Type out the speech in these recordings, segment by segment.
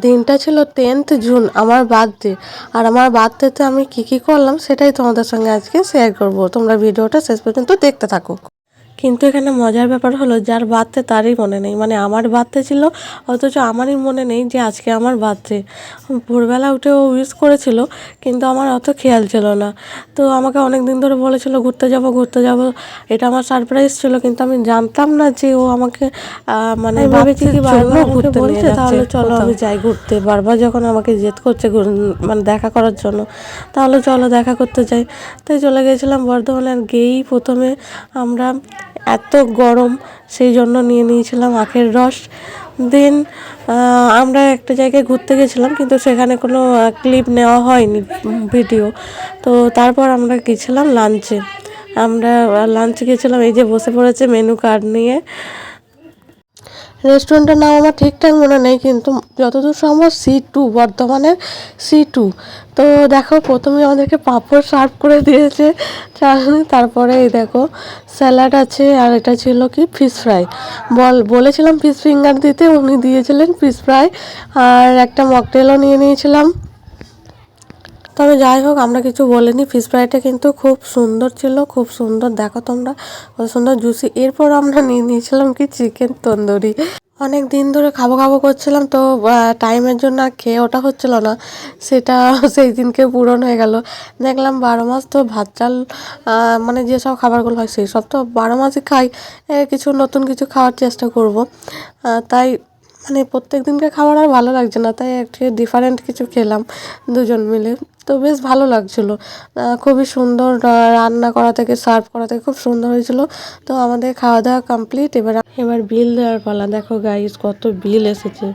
দিনটা ছিল 10th June, আমার বার্থডে। আর আমার বার্থডেতে আমি কি করলাম সেটাই তোমাদের সঙ্গে আজকে শেয়ার করব। তোমরা ভিডিওটা শেষ পর্যন্ত দেখতে থাকো। কিন্তু এখানে মজার ব্যাপার হলো, যার বার্থডে তারই মনে নেই। মানে আমার বার্থডে ছিল, অথচ আমারই মনে নেই যে আজকে আমার বার্থডে। ভোরবেলা উঠে ও উইশ করেছিল, কিন্তু আমার অত খেয়াল ছিল না। তো আমাকে অনেক দিন ধরে বলেছিল ঘুরতে যাব ঘুরতে যাব, এটা আমার সারপ্রাইজ ছিল। কিন্তু আমি জানতাম না যে ও আমাকে মানে ভেবেছি কি বারবার ঘুরতে বলছে, তাহলে চলো আমি যাই ঘুরতে। বারবার যখন আমাকে জেদ করছে মানে দেখা করার জন্য, তাহলে চলো দেখা করতে যাই। তাই চলে গিয়েছিলাম বর্ধমানে। আর গেয়েই প্রথমে আমরা, এত গরম সেই জন্য নিয়ে নিয়েছিলাম আখের রস। দেন আমরা একটা জায়গায় ঘুরতে গেছিলাম, কিন্তু সেখানে কোনো ক্লিপ নেওয়া হয়নি, ভিডিও। তো তারপর আমরা গেছিলাম লাঞ্চে। আমরা লাঞ্চে গেছিলাম, এই যে বসে পড়েছে মেনু কার্ড নিয়ে। রেস্টুরেন্টের নাম আমার ঠিকঠাক মনে নেই, কিন্তু যতদূর সম্ভব C2, বর্ধমানের C2। তো দেখো, প্রথমে আমাদেরকে পাঁপড় সার্ভ করে দিয়েছে চাটনি, তারপরে এই দেখো স্যালাড আছে, আর এটা ছিল কি ফিশ ফ্রাই। বলেছিলাম ফিশ ফিঙ্গার দিতে, উনি দিয়েছিলেন ফিশ ফ্রাই। আর একটা মকটেলও নিয়ে নিয়েছিলাম। তবে যাই হোক, আমরা কিছু বলিনি। ফিশ ফ্রাইটা কিন্তু খুব সুন্দর ছিল, খুব সুন্দর। দেখো তোমরা, কত সুন্দর জুসি। এরপর আমরা নিয়ে নিয়েছিলাম কি চিকেন তন্দুরি। অনেক দিন ধরে খাবো খাবো করছিলাম, তো টাইমের জন্য আর খেয়ে ওটা হচ্ছিল না। সেটা সেই দিনকে পূরণ হয়ে গেল। দেখলাম 12 মাস তো ভাত চাল, মানে যেসব খাবারগুলো হয় সেই সব তো 12 মাসই খাই। কিছু নতুন কিছু খাওয়ার চেষ্টা করব। তাই মানে প্রত্যেক দিনকে খাবার আর ভালো লাগছে না, তাই একটু ডিফারেন্ট কিছু খেলাম দুজন মিলে। তো বেশ ভালো লাগছিলো। খুবই সুন্দর রান্না করা থেকে সার্ভ করা থেকে খুব সুন্দর হয়েছিল। তো আমাদের খাওয়া দাওয়া কমপ্লিট। এবার বিল দেওয়ার পালা। দেখো গাইস, কত বিল এসেছে।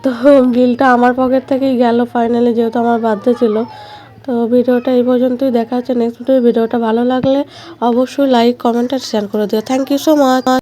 তো বিলটা আমার পকেট থেকেই গেল ফাইনালি, যেহেতু আমার বার্থডে ছিল। তো ভিডিওটা এই পর্যন্তই। দেখা হচ্ছে নেক্সট ভিডিওটা ভালো লাগলে অবশ্যই লাইক, কমেন্ট আর শেয়ার করে দিও। Thank you so much.